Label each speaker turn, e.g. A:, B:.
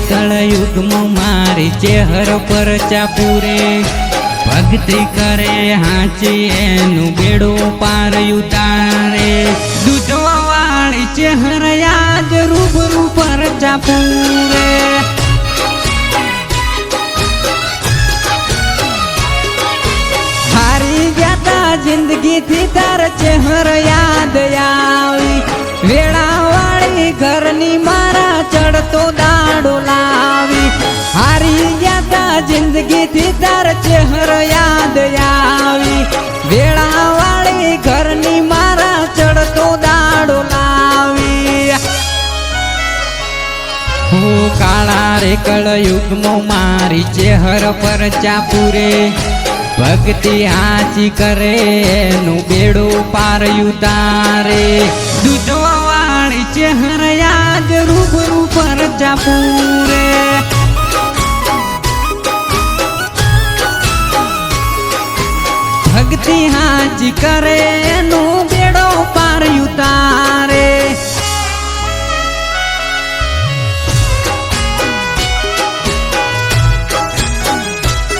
A: કળયુગમાં મારી ચેહર પર ચાપુરે ભક્તિ કરે હાચી એનું બેડો પાર ઉતારે દૂધવા વાળી ચેહર યાદ રૂબરૂ પર ચાપુરે હારી ગયા જિંદગી થી તાર ચેહર યાદ આવી વેળા વાળી ઘરની મારા ચડતો દાડો લાવી હારી ગયા જિંદગી થી તાર ચેહર યાદ આવી વેળા વાળી ઘરની મારા ચડતો દાડો લાવી હું કાળા રે કળયુગમાં મારી ચેહર પર ચાપુરે ભક્તિ હાચી કરે એનું બેડો પાર ઉતારે દૂધવા વાળી ચેહર યાદ રૂબરૂ પર ચાપુરે ભક્તિ હાચી કરે એનું બેડો પાર ઉતારે